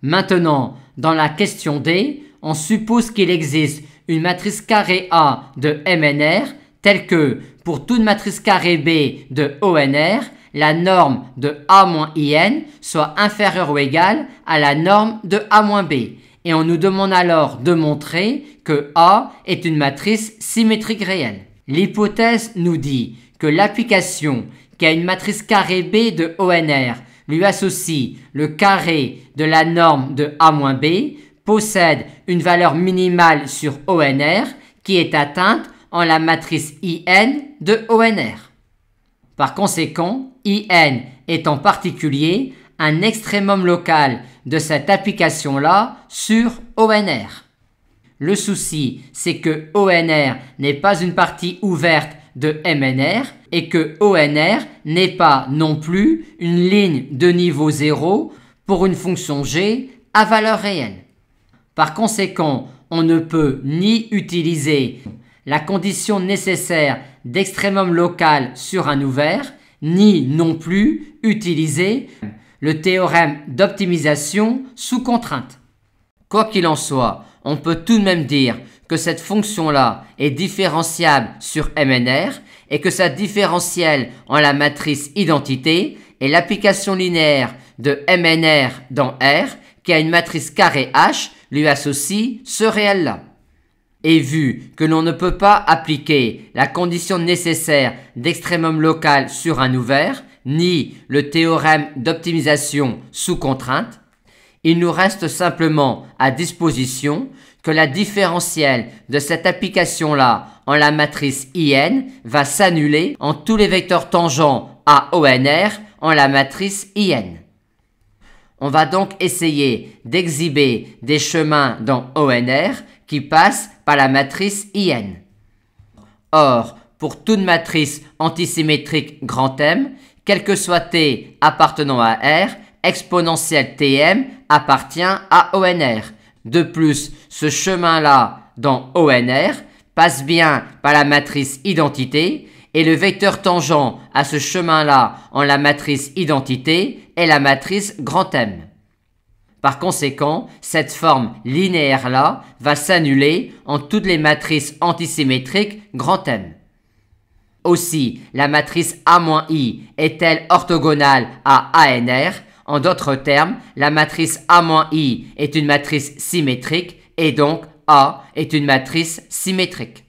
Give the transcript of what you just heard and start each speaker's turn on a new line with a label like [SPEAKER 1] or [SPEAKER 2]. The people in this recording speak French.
[SPEAKER 1] Maintenant, dans la question D, on suppose qu'il existe une matrice carrée A de MNR telle que, pour toute matrice carrée B de ONR, la norme de A-IN soit inférieure ou égale à la norme de A-B. Et on nous demande alors de montrer que A est une matrice symétrique réelle. L'hypothèse nous dit que l'application qui a une matrice carrée B de ONR lui associe le carré de la norme de A-B possède une valeur minimale sur ONR qui est atteinte en la matrice IN de ONR. Par conséquent, IN est en particulier un extrémum local de cette application-là sur ONR. Le souci, c'est que ONR n'est pas une partie ouverte de MNR et que ONR n'est pas non plus une ligne de niveau 0 pour une fonction G à valeur réelle. Par conséquent, on ne peut ni utiliser la condition nécessaire d'extrémum local sur un ouvert, ni non plus utiliser le théorème d'optimisation sous contrainte. Quoi qu'il en soit, on peut tout de même dire que cette fonction-là est différenciable sur MNR et que sa différentielle en la matrice identité est l'application linéaire de MNR dans R qui a une matrice carrée H lui associe ce réel-là. Et vu que l'on ne peut pas appliquer la condition nécessaire d'extrémum local sur un ouvert, ni le théorème d'optimisation sous contrainte, il nous reste simplement à disposition que la différentielle de cette application-là en la matrice IN va s'annuler en tous les vecteurs tangents à ONR en la matrice IN. On va donc essayer d'exhiber des chemins dans ONR qui passent par la matrice IN. Or, pour toute matrice antisymétrique grand M, quel que soit T appartenant à R, exponentielle Tm appartient à ONR. De plus, ce chemin-là dans ONR passe bien par la matrice identité et le vecteur tangent à ce chemin-là en la matrice identité est la matrice grand M. Par conséquent, cette forme linéaire-là va s'annuler en toutes les matrices antisymétriques grand M. Aussi, la matrice A-I est-elle orthogonale à ANR? En d'autres termes, la matrice A-I est une matrice symétrique et donc A est une matrice symétrique.